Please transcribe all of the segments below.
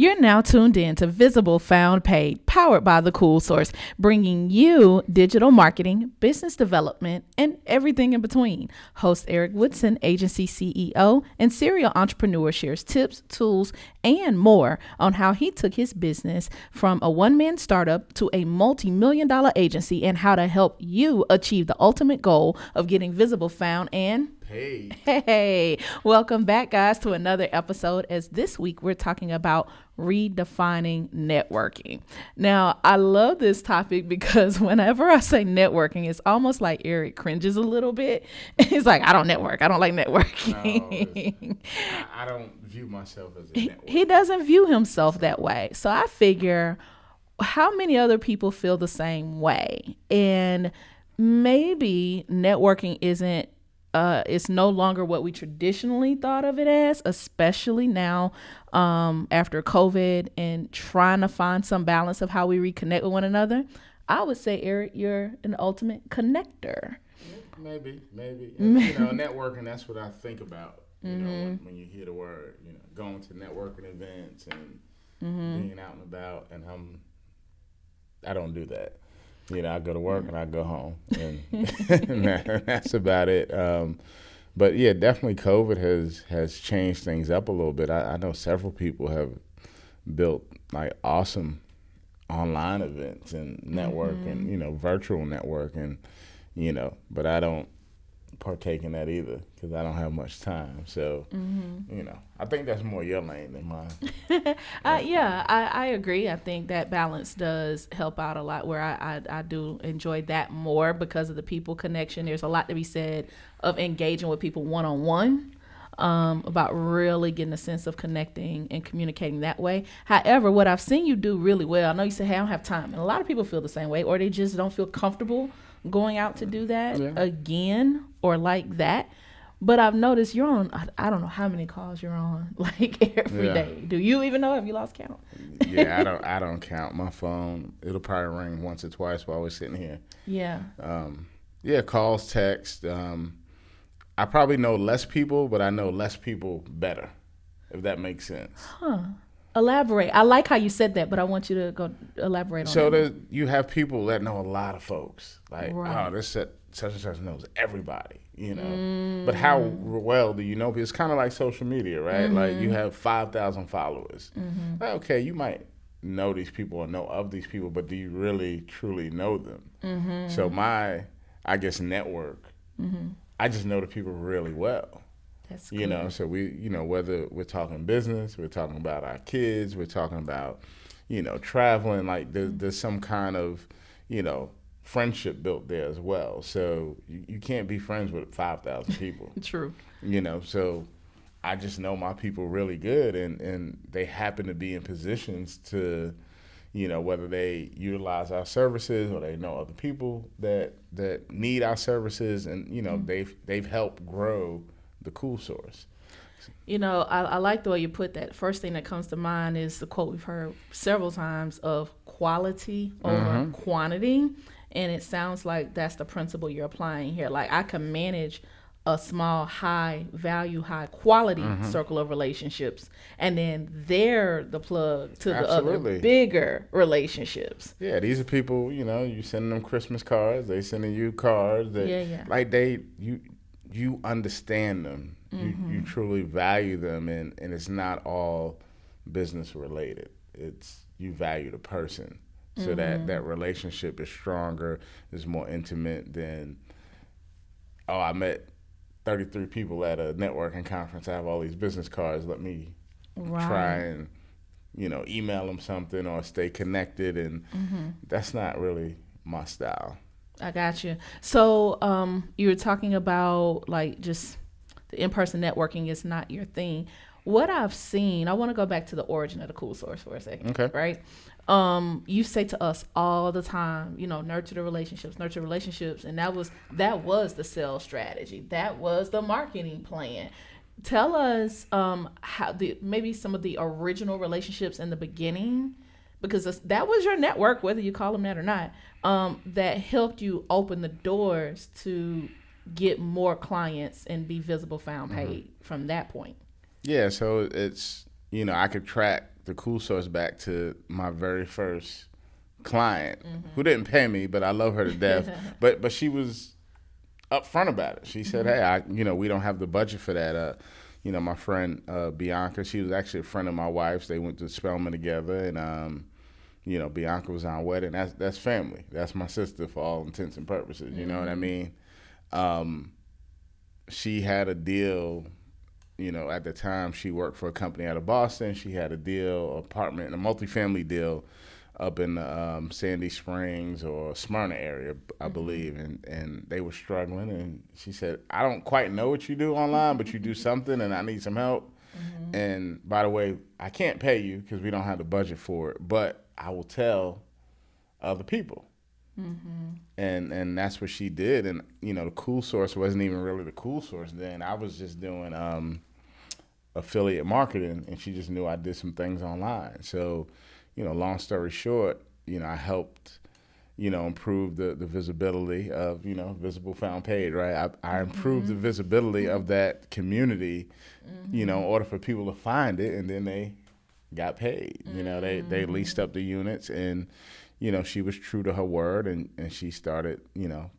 You're now tuned in to Visible Found Paid, powered by The Cool Source, bringing you digital marketing, business development, and everything in between. Host Eric Woodson, agency CEO and serial entrepreneur, shares tips, tools, and more on how he took his business from a one-man startup to a multi-million-dollar agency and how to help you achieve the ultimate goal of getting visible, found, and Hey, welcome back, guys, to another episode. As this week we're talking about redefining networking. Now, I love this topic because whenever I say networking, it's almost like Eric cringes a little bit. He's like, I don't network. I don't like networking. No, I don't view myself as a networker. He doesn't view himself that way. So I figure, how many other people feel the same way? And maybe networking isn't it's no longer what we traditionally thought of it as, especially now after COVID and trying to find some balance of how we reconnect with one another. I would say, Eric, you're an ultimate connector. Maybe. And, networking, that's what I think about, when you hear the word, going to networking events and being out and about. And I don't do that. I go to work and I go home, and that's about it. But yeah, definitely COVID has changed things up a little bit. I know several people have built like awesome online events and network and, virtual network and, but I don't partake in that either because I don't have much time. So, I think that's more your lane than mine. I agree. I think that balance does help out a lot where I do enjoy that more because of the people connection. There's a lot to be said of engaging with people one-on-one. About really getting a sense of connecting and communicating that way. However, what I've seen you do really well, I know you say, hey, I don't have time. And a lot of people feel the same way, or they just don't feel comfortable going out to do that again or like that. But I've noticed you're on, I don't know how many calls you're on, like every day. Do you even know? Have you lost count? Yeah, I don't count. My phone, it'll probably ring once or twice while we're sitting here. Yeah. Calls, text. I probably know less people, but I know less people better, if that makes sense. Elaborate. I like how you said that, but I want you to go elaborate on that. So you have people that know a lot of folks. Like, this such and such knows everybody, But how well do you know? It's kind of like social media, right? Like you have 5,000 followers. Like, okay, you might know these people or know of these people, but do you really, truly know them? So I guess, network, I just know the people really well. That's cool. So we, whether we're talking business, we're talking about our kids, we're talking about, traveling, like there's some kind of, friendship built there as well. So you can't be friends with 5,000 people. True. So I just know my people really good and they happen to be in positions to, whether they utilize our services or they know other people that need our services and, they've helped grow the Cool Source. I like the way you put that. First thing that comes to mind is the quote we've heard several times of quality over quantity. And it sounds like that's the principle you're applying here. Like I can manage a small, high value, high quality circle of relationships. And then they're the plug to the other bigger relationships. Yeah, these are people, you send them Christmas cards, they sending you cards. Like you understand them. You truly value them, and it's not all business related. It's you value the person, so that relationship is stronger, is more intimate than, I met 33 people at a networking conference. I have all these business cards. Let me try and email them something or stay connected, and that's not really my style. I got you. So you were talking about like just the in-person networking is not your thing. What I've seen, I want to go back to the origin of the Cool Source for a second. Okay. Right? You say to us all the time, nurture the relationships, and that was the sales strategy. That was the marketing plan. Tell us how maybe some of the original relationships in the beginning, because that was your network, whether you call them that or not, that helped you open the doors to get more clients and be visible, found, paid from that point. Yeah, so it's, I could track the Cool Source back to my very first client who didn't pay me, but I love her to death. but she was upfront about it. She said, "Hey, we don't have the budget for that." My friend Bianca, she was actually a friend of my wife's. They went to Spelman together, and Bianca was on wedding. That's family. That's my sister for all intents and purposes. You know what I mean? She had a deal. At the time, she worked for a company out of Boston. She had a apartment, a multifamily deal up in the Sandy Springs or Smyrna area, I believe. And they were struggling. And she said, I don't quite know what you do online, but you do something, and I need some help. And by the way, I can't pay you because we don't have the budget for it, but I will tell other people. And that's what she did. And, the Cool Source wasn't even really the Cool Source then. I was just doing affiliate marketing, and she just knew I did some things online. So, long story short, I helped, improve the visibility of, Visible Found Paid, right? I improved the visibility of that community, in order for people to find it, and then they got paid. They leased up the units, and she was true to her word, and she started,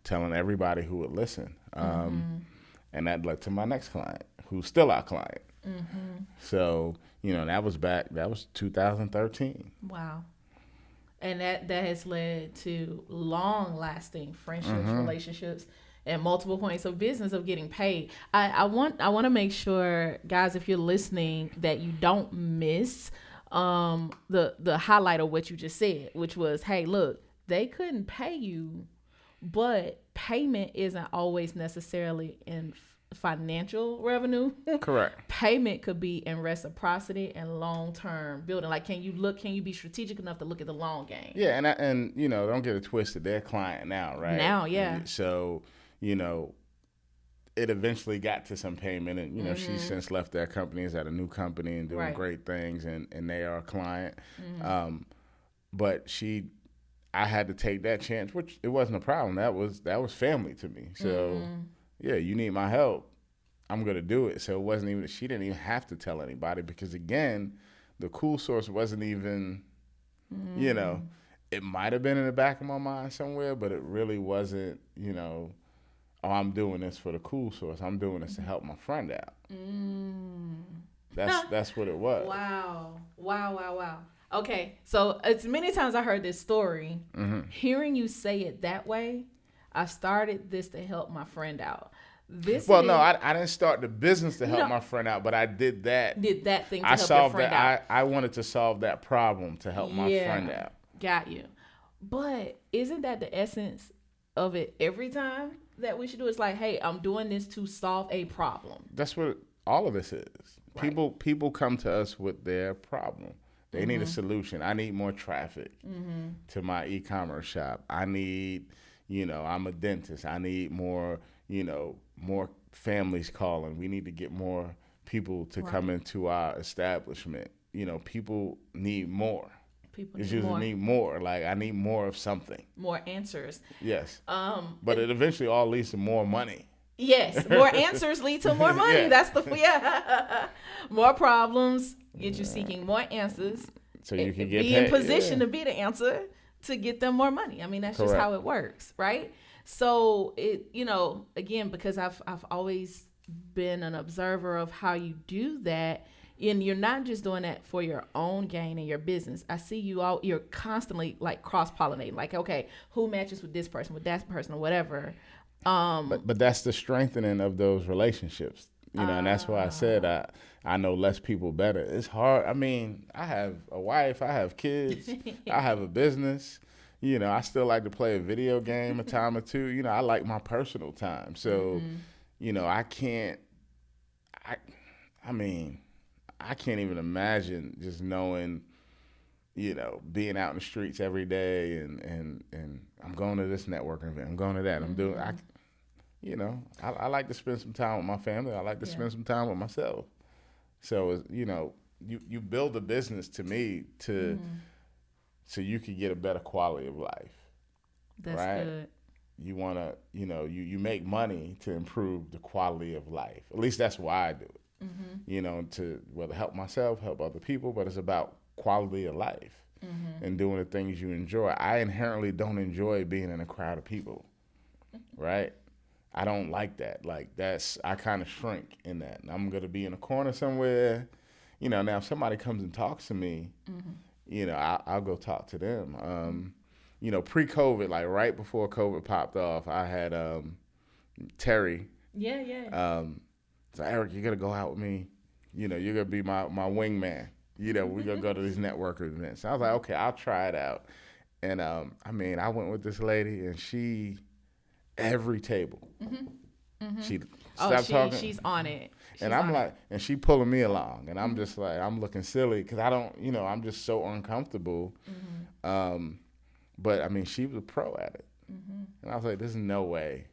telling everybody who would listen. And that led to my next client, who's still our client. So, that was 2013. Wow. And that has led to long-lasting friendships, relationships, and multiple points of business of getting paid. I want to make sure, guys, if you're listening, that you don't miss the highlight of what you just said, which was, hey, look, they couldn't pay you, but payment isn't always necessarily in financial revenue. Correct. Payment could be in reciprocity and long-term building. Like, can you be strategic enough to look at the long game? Yeah, and don't get it twisted. They're a client now, right? Now, yeah. And so, it eventually got to some payment, and she's since left that company, is at a new company and doing great things, and they are a client. But I had to take that chance, which it wasn't a problem. That was family to me. So yeah, you need my help, I'm gonna do it. So it wasn't even, she didn't even have to tell anybody, because again, the Cool Source wasn't even, it might have been in the back of my mind somewhere, but it really wasn't, oh, I'm doing this for the Cool Source. I'm doing this to help my friend out. That's what it was. Wow. Okay, so as many times I heard this story, hearing you say it that way, I started this to help my friend out. I didn't start the business to help my friend out, but I did that. Did that thing to help your friend out. I wanted to solve that problem to help my friend out. Got you. But isn't that the essence of it every time that we should do? It's like, hey, I'm doing this to solve a problem. That's what all of this is. Right. People come to us with their problem. They need a solution. I need more traffic to my e-commerce shop. I need, I'm a dentist. I need more, more families calling. We need to get more people to come into our establishment. People need more. People need more. Like, I need more of something. More answers. Yes. But it eventually all leads to more money. Yes. More answers lead to more money. Yeah. That's more problems get you seeking more answers. So you can get be paid. In position to be the answer to get them more money. I mean, that's just how it works, right? So it, again, because I've always been an observer of how you do that. And you're not just doing that for your own gain in your business. I see you're constantly like cross-pollinating. Like, okay, who matches with this person, with that person, or whatever. But that's the strengthening of those relationships. And that's why I said I know less people better. It's hard. I mean, I have a wife, I have kids, I have a business. I still like to play a video game a time or two. I like my personal time. So, I can't even imagine just knowing, being out in the streets every day and I'm going to this networking event, I'm going to that, I'm doing, I like to spend some time with my family. I like to spend some time with myself. So, you build a business to me so you can get a better quality of life. That's right? good. You want to, you make money to improve the quality of life. At least that's why I do it. you know, to help myself, help other people, but it's about quality of life and doing the things you enjoy. I inherently don't enjoy being in a crowd of people, right? I don't like that. Like I kind of shrink in that. And I'm going to be in a corner somewhere. You know, now if somebody comes and talks to me, you know, I'll go talk to them. You know, pre-COVID, like right before COVID popped off, I had Terry. Yeah. So Eric, you're gonna go out with me. You know, you're gonna be my wingman. You know, we're gonna go to these networker events. I was like, okay, I'll try it out. And I mean, I went with this lady, and she, every table, she stopped talking. She's on it. And I'm like, and she pulling me along, and I'm just like, I'm looking silly because I don't, you know, I'm just so uncomfortable. But I mean, she was a pro at it, and I was like, there's no way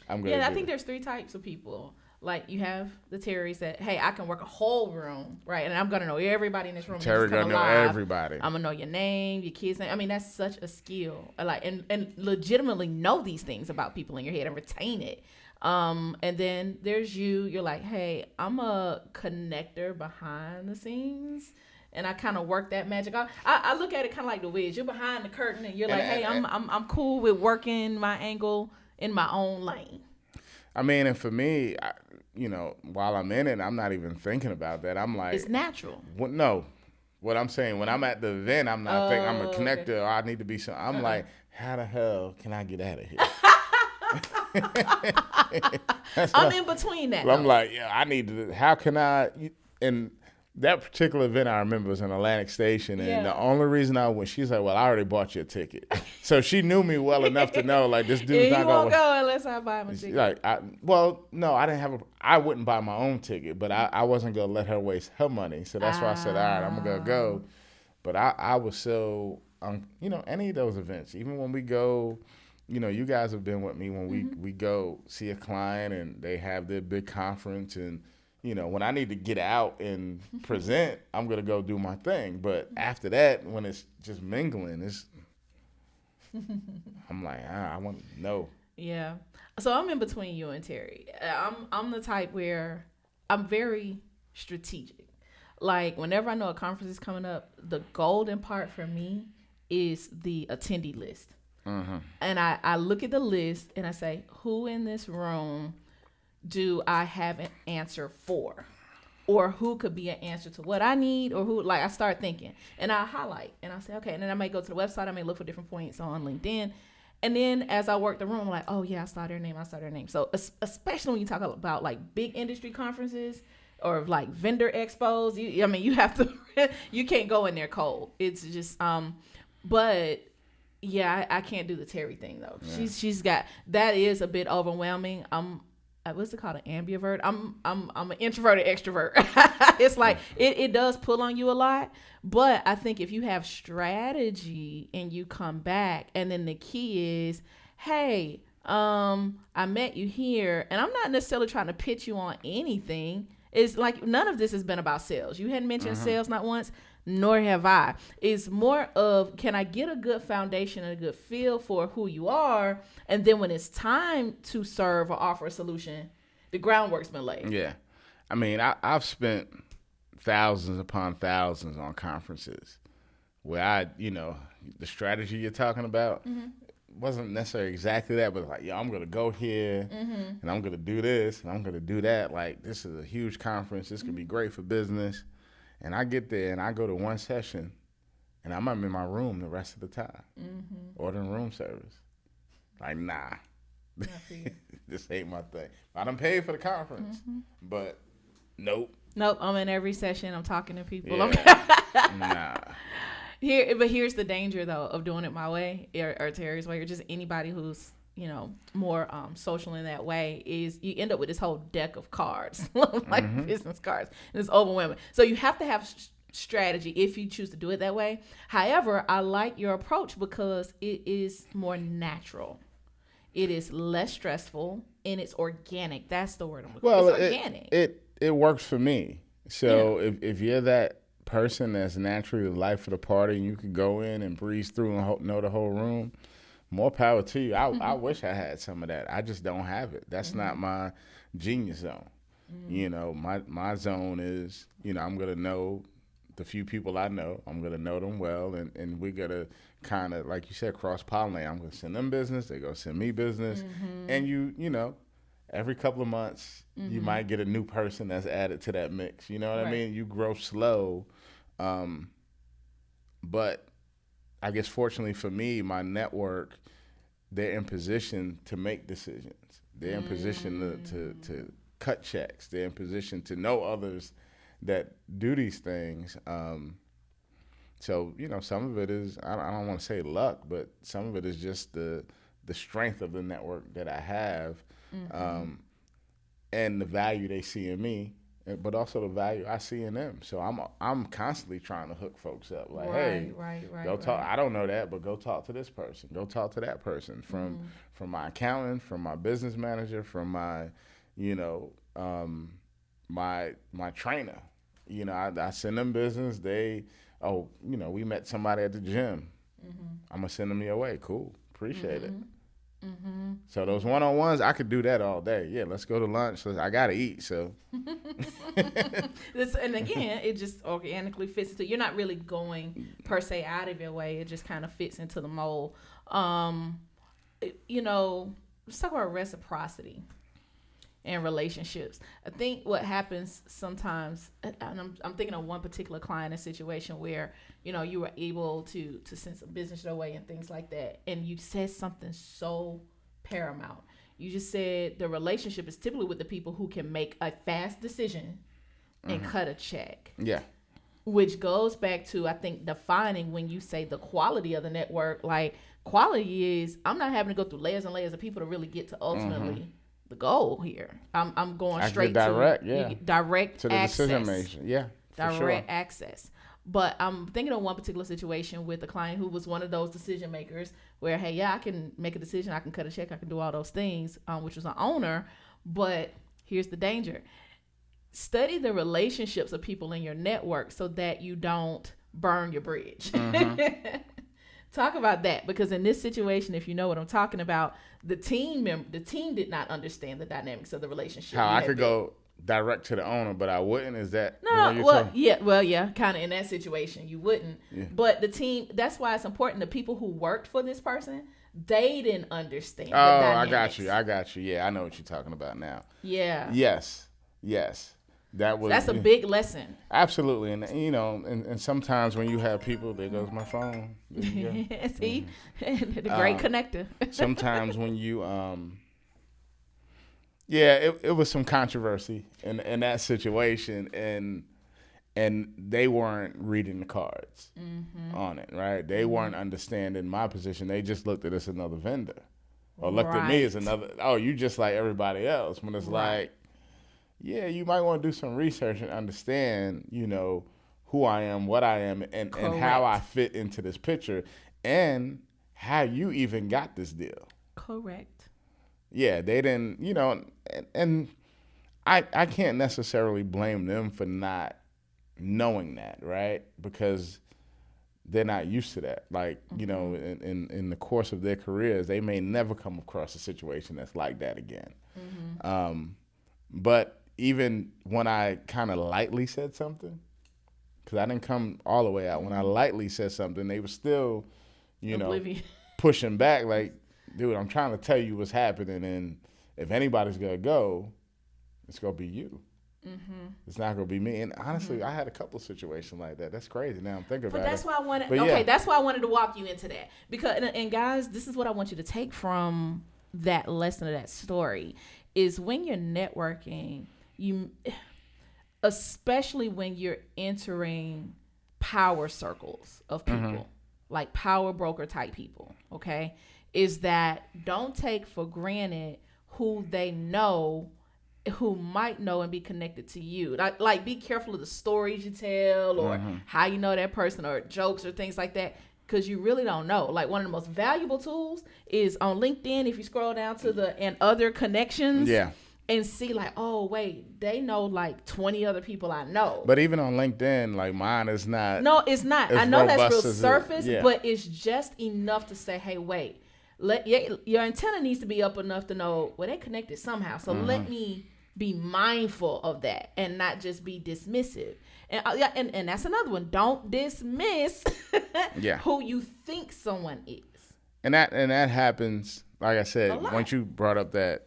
I'm gonna. Yeah, I think there's 3 types of people. Like you have the Terrys that, hey, I can work a whole room, right? And I'm gonna know everybody in this room. Terry gonna know everybody. I'm gonna know your name, your kid's name. I mean, that's such a skill. Like, and legitimately know these things about people in your head and retain it. And then there's you. You're like, hey, I'm a connector behind the scenes. And I kind of work that magic. I look at it kind of like the Wiz. You're behind the curtain, and you're like, hey, I'm cool with working my angle in my own lane. I mean, and for me, you know, while I'm in it, I'm not even thinking about that. I'm like, it's natural. No, what I'm saying, when I'm at the event, I'm not thinking I'm a connector. Okay. Or I need to be some. I'm like, how the hell can I get out of here? I'm in between that. I'm like, yeah, I need to. How can I? And that particular event I remember was in Atlantic Station, and the only reason I went, she's like, well, I already bought you a ticket. So she knew me well enough to know, like, this dude's not going to go unless I buy him a ticket. Like, no, I didn't have I wouldn't buy my own ticket, but I wasn't going to let her waste her money. So that's why I said, all right, I'm going to go. But I was so, you know, any of those events, even when we go, you know, you guys have been with me when we go see a client and they have their big conference, and you know, when I need to get out and present, I'm going to go do my thing. But after that, when it's just mingling, I'm like, I want to know. Yeah. So I'm in between you and Terry. I'm the type where I'm very strategic. Like, whenever I know a conference is coming up, the golden part for me is the attendee list. And I look at the list and I say, who in this room do I have an answer for, or who could be an answer to what I need, or who, like, I start thinking and I highlight and I say, okay. And then I may go to the website. I may look for different points on LinkedIn. And then as I work the room, I'm like, oh yeah, I saw their name. So especially when you talk about like big industry conferences or like vendor expos, you have to, you can't go in there cold. It's just, but yeah, I can't do the Terry thing though. Yeah. She's got, that is a bit overwhelming. What's it called? An ambivert. I'm an introverted extrovert. It's like it does pull on you a lot, but I think if you have strategy and you come back, and then the key is, hey, I met you here, and I'm not necessarily trying to pitch you on anything. It's like none of this has been about sales. You hadn't mentioned sales not once, nor have I. It's more of, can I get a good foundation and a good feel for who you are? And then when it's time to serve or offer a solution, the groundwork's been laid. Yeah. I mean, I've spent thousands upon thousands on conferences where the strategy you're talking about wasn't necessarily exactly that, but like, I'm going to go here and I'm going to do this and I'm going to do that. Like, this is a huge conference. This could be great for business. And I get there and I go to one session and I'm in my room the rest of the time, ordering room service. Like, nah, this ain't my thing. I done paid for the conference, but nope. I'm in every session. I'm talking to people. Yeah. Nah. But here's the danger though of doing it my way or Terry's way, or just anybody who's more social in that way, is you end up with this whole deck of cards, like business cards, and it's overwhelming. So you have to have strategy if you choose to do it that way. However, I like your approach because it is more natural. It is less stressful and it's organic. That's the word I'm looking for. It's organic. It works for me. So if you're that person that's naturally the life of the party and you could go in and breeze through and know the whole room, more power to you. I wish I had some of that. I just don't have it. That's not my genius zone. You know, my zone is, you know, I'm going to know the few people I know. I'm going to know them well, and we're going to kind of, like you said, cross-pollinate. I'm going to send them business. They're going to send me business. And you know, every couple of months, you might get a new person that's added to that mix. You know what I mean? You grow slow. But I guess fortunately for me, my network, they're in position to make decisions. They're in position to cut checks. They're in position to know others that do these things. So, you know, some of it is, I don't want to say luck, but some of it is just the strength of the network that I have, and the value they see in me, but also the value I see in them. So I'm constantly trying to hook folks up. Like, hey, go talk. I don't know that, but go talk to this person. Go talk to that person. From my accountant, from my business manager, from my, you know, my trainer. You know, I send them business. They, you know, we met somebody at the gym. I'm gonna send them your way. Cool, appreciate it. So those one-on-ones, I could do that all day. Yeah, let's go to lunch. I gotta eat. So, and again, it just organically fits into. You're not really going per se out of your way. It just kind of fits into the mold. You know, let's talk about reciprocity and relationships. I think what happens sometimes, and I'm thinking of one particular client, a situation where, you know, you were able to send some business your way and things like that, and you said something so paramount. You just said the relationship is typically with the people who can make a fast decision and cut a check. Yeah. Which goes back to, I think, defining when you say the quality of the network. Like, quality is, I'm not having to go through layers and layers of people to really get to ultimately the goal here. I'm going straight direct, to direct to the access. decision making. Yeah, direct access. But I'm thinking of one particular situation with a client who was one of those decision makers where, hey, yeah, I can make a decision, I can cut a check, I can do all those things, which was an owner. But here's the danger. Study the relationships of people in your network so that you don't burn your bridge. Talk about that, because in this situation, if you know what I'm talking about, the team did not understand the dynamics of the relationship. How I could go direct to the owner, but I wouldn't. Is that yeah, kind of in that situation you wouldn't. Yeah. But the team, that's why it's important. The people who worked for this person, they didn't understand. Oh, I got you. Yeah, I know what you're talking about now. Yeah. Yes. That's a big lesson. Absolutely. And you know, and sometimes when you have people, there goes my phone. See, the great connector. Sometimes when you it was some controversy in that situation, and they weren't reading the cards on it, right? They weren't understanding my position. They just looked at us as another vendor, or looked at me as another. Oh, you just like everybody else. When it's like, yeah, you might want to do some research and understand, you know, who I am, what I am, and how I fit into this picture, and how you even got this deal. Correct. Yeah, they didn't, you know, and I can't necessarily blame them for not knowing that, right? Because they're not used to that. Like, you know, in the course of their careers, they may never come across a situation that's like that again. But even when I kind of lightly said something, because I didn't come all the way out, when I lightly said something, they were still, you know, pushing back like, dude, I'm trying to tell you what's happening, and if anybody's going to go, it's going to be you. It's not going to be me. And honestly, I had a couple of situations like that. That's crazy now I'm thinking about it. That's why I wanted, that's why I wanted to walk you into that. Because, and guys, this is what I want you to take from that lesson of that story, is when you're networking, especially when you're entering power circles of people, like power broker type people, okay, is that don't take for granted who they know, who might know and be connected to you. Like be careful of the stories you tell, or how you know that person, or jokes or things like that, because you really don't know. Like, one of the most valuable tools is on LinkedIn, if you scroll down to and other connections. Yeah. And see, like, oh, wait, they know like 20 other people I know. But even on LinkedIn, like, mine is not. No, it's not. I know that's real surface, but it's just enough to say, hey, wait, your antenna needs to be up enough to know, well, they connected somehow. So let me be mindful of that and not just be dismissive. And yeah, and that's another one. Don't dismiss Yeah. who you think someone is. And that happens. Like I said, A lot. once you brought up that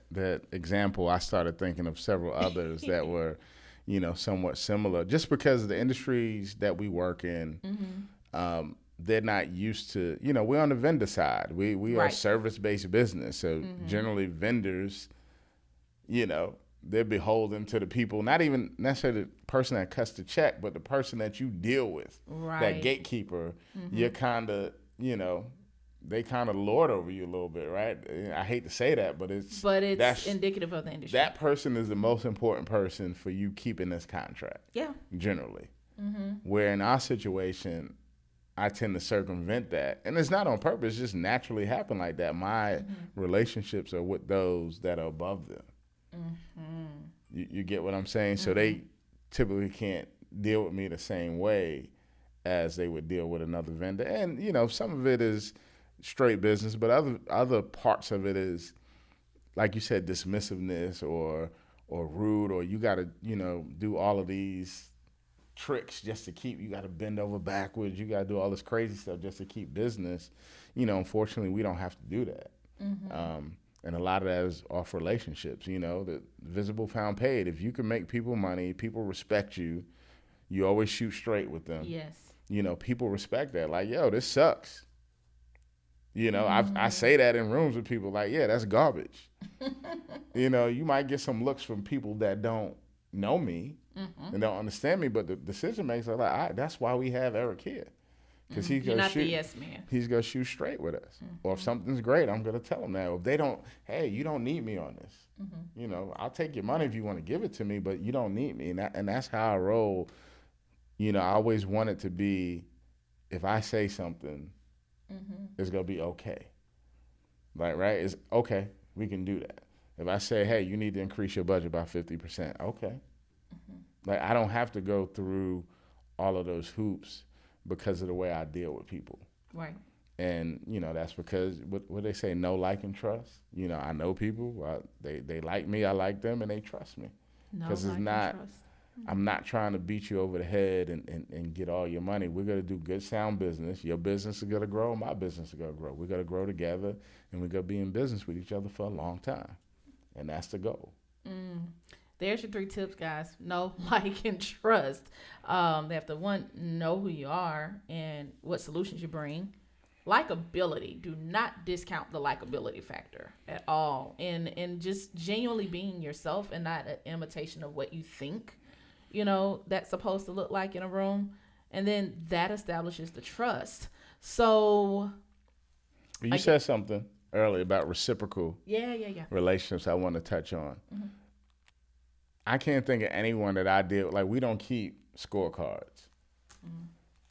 example, I started thinking of several others that were, somewhat similar. Just because of the industries that we work in, they're not used to. We're on the vendor side. We are a Right. service-based business, so generally vendors, they're beholden to the people, not even necessarily the person that cuts the check, but the person that you deal with, Right. that gatekeeper. You're kind of, they kind of lord over you a little bit, right? I hate to say that, but it's indicative of the industry. That person is the most important person for you keeping this contract. Yeah. Generally. Where in our situation, I tend to circumvent that. And it's not on purpose, it just naturally happen like that. My relationships are with those that are above them. You get what I'm saying? So they typically can't deal with me the same way as they would deal with another vendor. And, some of it is straight business, but other parts of it is, like you said, dismissiveness or rude, or you got to, do all of these tricks just to keep, you got to bend over backwards, you got to do all this crazy stuff just to keep business. Unfortunately, we don't have to do that. And a lot of that is off relationships, the visible found paid. If you can make people money, people respect you, you always shoot straight with them. Yes. People respect that. Like, yo, this sucks. I say that in rooms with people, like, yeah, that's garbage. You might get some looks from people that don't know me and don't understand me, but the decision makers are like, all right, that's why we have Eric here. Because he's You're gonna not the yes man. He's gonna shoot straight with us. Or if something's great, I'm gonna tell him that. Or if they don't, hey, you don't need me on this. I'll take your money if you want to give it to me, but you don't need me. And that's how I roll. I always want it to be, if I say something, it's gonna be okay. Like, right? It's okay. We can do that. If I say, hey, you need to increase your budget by 50%, okay. Like, I don't have to go through all of those hoops because of the way I deal with people. Right. And, that's because, what they say, know, like, and trust. I know people, they like me, I like them, and they trust me. Because it's not, I'm not trying to beat you over the head and get all your money. We're going to do good, sound business. Your business is going to grow, my business is going to grow. We're going to grow together, and we're going to be in business with each other for a long time. And that's the goal. There's your 3 tips, guys. Know, like, and trust. They have to, know who you are and what solutions you bring. Likability. Do not discount the likability factor at all. And just genuinely being yourself and not an imitation of what you think, that's supposed to look like in a room. And then that establishes the trust. So you said something earlier about reciprocal relationships I want to touch on. I can't think of anyone that I did, like, we don't keep scorecards,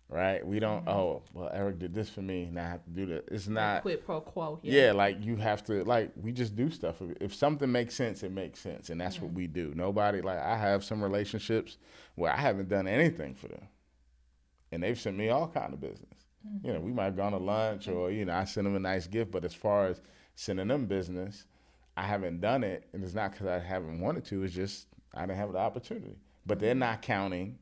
right? We don't, oh, well, Eric did this for me, now I have to do that. It's not. Quid pro quo here. Yeah, like, you have to, like, we just do stuff. If something makes sense, it makes sense, and that's what we do. Nobody, like, I have some relationships where I haven't done anything for them, and they've sent me all kind of business. We might have gone to lunch or, I send them a nice gift, but as far as sending them business, I haven't done it, and it's not because I haven't wanted to, it's just I didn't have the opportunity. But they're not counting,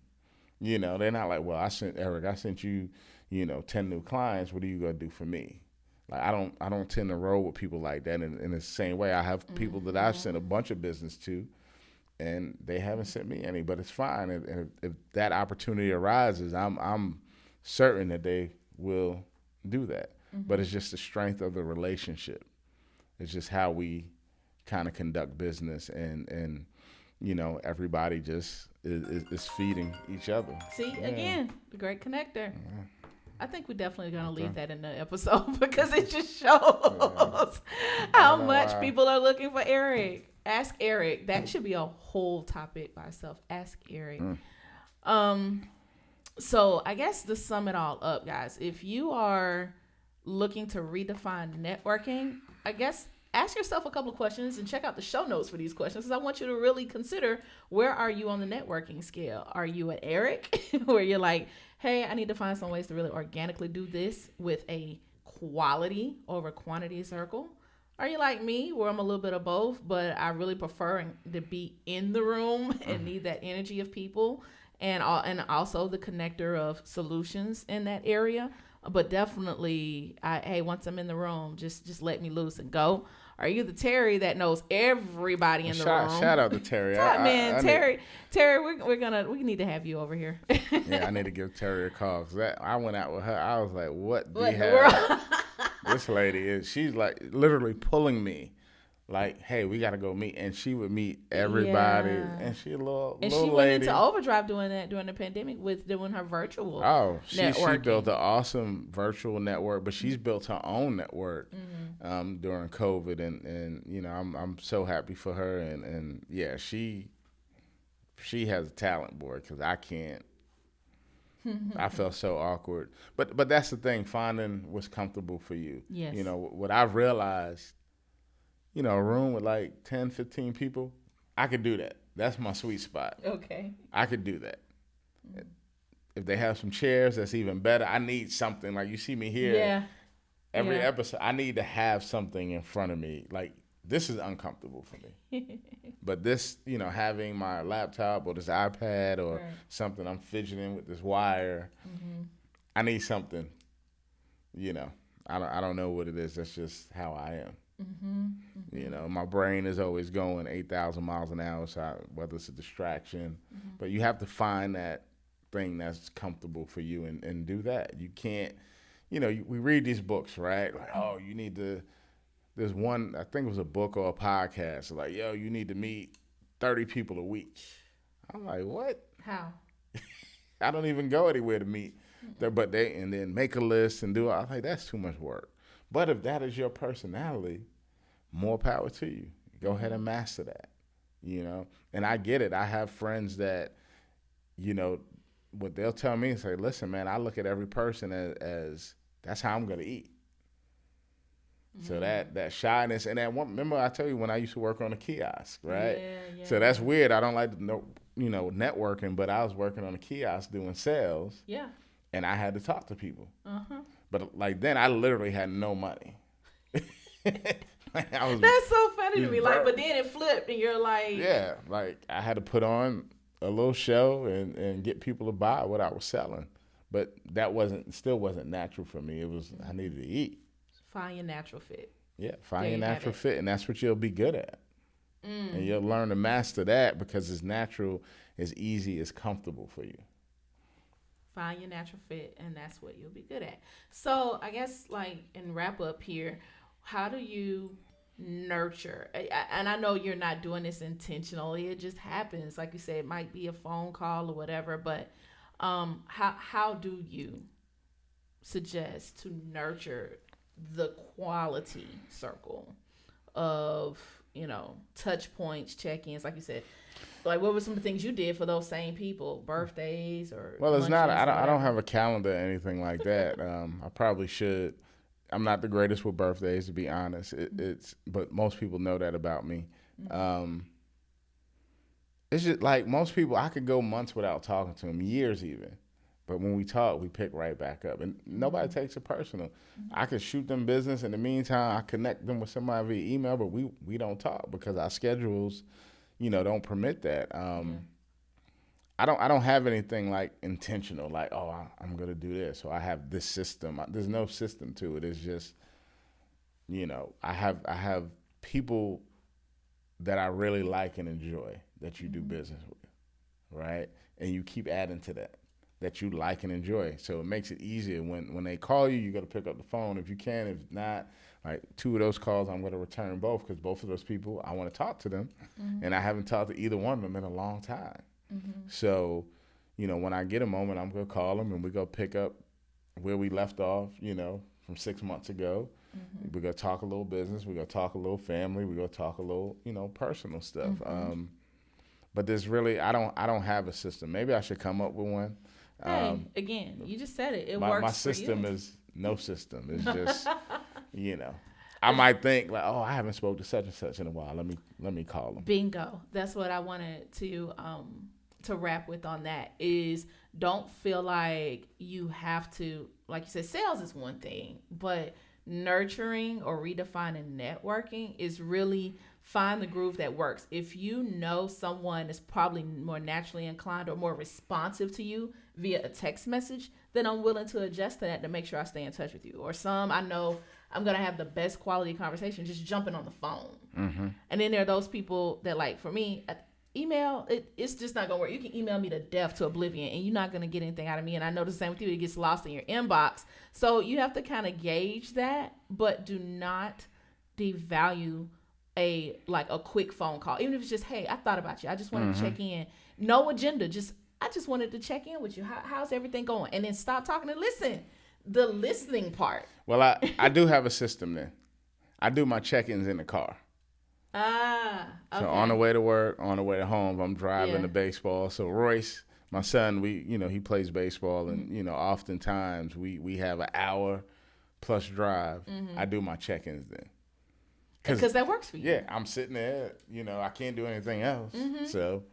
they're not like, well, I sent you, 10 new clients, what are you gonna do for me? Like, I don't tend to roll with people like that. In the same way, I have people that I've sent a bunch of business to, and they haven't sent me any, but it's fine. And if that opportunity arises, I'm certain that they will do that. But it's just the strength of the relationship. It's just how we kind of conduct business, and everybody just is feeding each other. See, again, the great connector. I think we're definitely going to leave that in the episode because it just shows how much people are looking for Eric. Ask Eric. That should be a whole topic by itself. Ask Eric. So I guess to sum it all up, guys, if you are looking to redefine networking, I guess ask yourself a couple of questions and check out the show notes for these questions, because I want you to really consider, where are you on the networking scale? Are you at Eric where you're like, hey, I need to find some ways to really organically do this with a quality over quantity circle? Are you like me, where I'm a little bit of both, but I really prefer to be in the room and need that energy of people, and also the connector of solutions in that area. But definitely, hey, once I'm in the room, just let me loose and go. Are you the Terry that knows everybody Well, in the shout room? out to Terry. Man, I need, Terry, we need to have you over here. yeah, I need to give Terry a call because I went out with her. I was like, what do What you in the have? world? This lady she's like literally pulling me, like, hey, we gotta go meet, and she would meet everybody, Yeah. and she a little And she little went into lady. overdrive doing that during the pandemic with doing her virtual Oh, she built networking. an awesome virtual network, but she's built her own network during COVID, and I'm so happy for her, and yeah, she has a talent, boy, because I can't. I felt so awkward, but that's the thing, finding what's comfortable for you. Yes. What I've realized, a room with like 10, 15 people, I could do that. That's my sweet spot. Okay. I could do that. If they have some chairs, that's even better. I need something like you see me here. Yeah. Every Yeah. episode, I need to have something in front of me. Like this is uncomfortable for me. But this, having my laptop or this iPad or Right. something, I'm fidgeting with this wire. I need something. I don't know what it is. That's just how I am. My brain is always going 8,000 miles an hour. So whether it's a distraction, but you have to find that thing that's comfortable for you and do that. You can't. We read these books, right? Like, oh, you need to. There's one, I think it was a book or a podcast. Like, yo, you need to meet 30 people a week. I'm like, what? How? I don't even go anywhere to meet. But and then make a list and do it. I'm like, that's too much work. But if that is your personality, more power to you. Go ahead and master that. And I get it. I have friends that, what they'll tell me and say, listen, man, I look at every person as that's how I'm going to eat. So that shyness and that one, remember I tell you when I used to work on a kiosk, right? Yeah. So that's weird. I don't like to know, networking, but I was working on a kiosk doing sales. Yeah. And I had to talk to people. Uh-huh. But like then I literally had no money. That's so funny to me. Like, but then it flipped and you're like, yeah, like I had to put on a little show and get people to buy what I was selling. But that still wasn't natural for me. It was, I needed to eat. find your natural fit. Yeah, find your natural fit, and that's what you'll be good at. And you'll learn to master that because it's natural, it's easy, it's comfortable for you. Find your natural fit, and that's what you'll be good at. So I guess, like, in wrap up here, how do you nurture? And I know you're not doing this intentionally. It just happens. Like you said, it might be a phone call or whatever, but how do you suggest to nurture the quality circle of touch points, check-ins, like you said? Like, what were some of the things you did for those same people? Birthdays or well, it's not. luncheons or I don't whatever? have a calendar or anything like that. I probably should. I'm not the greatest with birthdays, to be honest. But most people know that about me. It's just like most people. I could go months without talking to them, years even. But when we talk, we pick right back up, and nobody takes it personal. I could shoot them business. In the meantime, I connect them with somebody via email, but we don't talk because our schedules, don't permit that. I don't have anything like intentional, like, oh, I'm gonna do this, or I have this system. There's no system to it. It's just, I have people that I really like and enjoy that you do business with, right? And you keep adding to that you like and enjoy. So it makes it easier when they call you. You got to pick up the phone if you can. If not, like 2 of those calls, I'm going to return both because both of those people, I want to talk to them, and I haven't talked to either one of them in a long time. So, when I get a moment, I'm going to call them and we're going to pick up where we left off, from 6 months ago. We're going to talk a little business. We're going to talk a little family. We're going to talk a little, personal stuff. But there's really, I don't have a system. Maybe I should come up with one. Hey, again, you just said it. It My works system for you. is no system. It's just, I might think like, oh, I haven't spoke to such and such in a while. Let me call them. Bingo. That's what I wanted to wrap with on that is don't feel like you have to, like you said, sales is one thing, but nurturing or redefining networking is really find the groove that works. If you know someone is probably more naturally inclined or more responsive to you via a text message, then I'm willing to adjust to that to make sure I stay in touch with you. Or some I know I'm going to have the best quality conversation just jumping on the phone. Mm-hmm. And then there are those people that, like, for me, email, it's just not going to work. You can email me to death, to oblivion, and you're not going to get anything out of me. And I know the same with you. It gets lost in your inbox. So you have to kind of gauge that, but do not devalue a quick phone call. Even if it's just, hey, I thought about you. I just wanted to check in. No agenda. I just wanted to check in with you. How's everything going? And then stop talking and listen. The listening part. Well, I do have a system then. I do my check-ins in the car. Okay. So on the way to work, on the way to home, I'm driving to baseball. So Royce, my son, he plays baseball, and oftentimes we have an hour plus drive. I do my check-ins then. Because that works for you. Yeah, I'm sitting there, I can't do anything else. So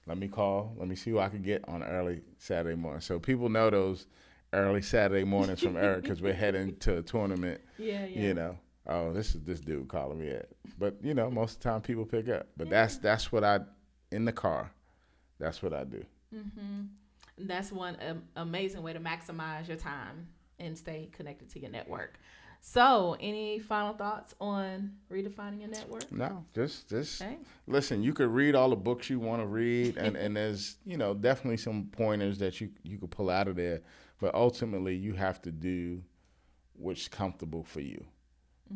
let me call, let me see who I can get on early Saturday morning. So people know those early Saturday mornings from Eric because we're heading to a tournament. Yeah. Oh, this is this dude calling me at. But, most of the time people pick up. But that's what in the car, that's what I do. That's one amazing way to maximize your time and stay connected to your network. So, any final thoughts on redefining your network? No, just listen. You could read all the books you want to read, and there's definitely some pointers that you could pull out of there. But ultimately, you have to do what's comfortable for you,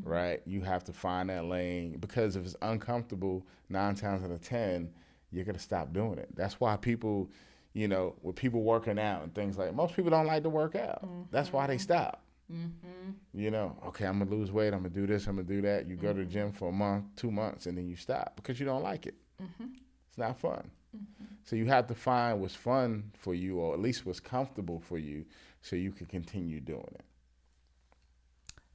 right? You have to find that lane, because if it's uncomfortable, 9 times out of 10, you're gonna stop doing it. That's why people, with people working out and things like, most people don't like to work out. That's why they stop. Okay, I'm gonna lose weight, I'm gonna do this, I'm gonna do that. You go to the gym for a month, 2 months, and then you stop because you don't like it. It's not fun. So you have to find what's fun for you, or at least what's comfortable for you, so you can continue doing it.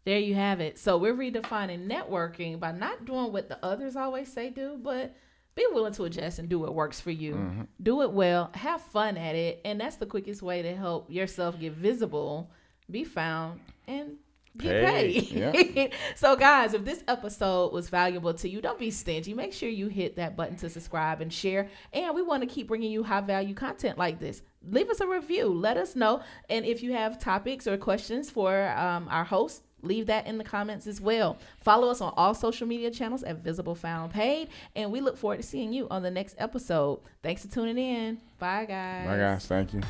There you have it. So we're redefining networking by not doing what the others always say do, but be willing to adjust and do what works for you. Do it well, have fun at it, and that's the quickest way to help yourself get visible, be found, and get paid. Yep. So guys, if this episode was valuable to you, don't be stingy. Make sure you hit that button to subscribe and share. And we want to keep bringing you high value content like this. Leave us a review. Let us know. And if you have topics or questions for our hosts, leave that in the comments as well. Follow us on all social media channels at Visible Found Paid. And we look forward to seeing you on the next episode. Thanks for tuning in. Bye, guys. Bye, guys. Thank you.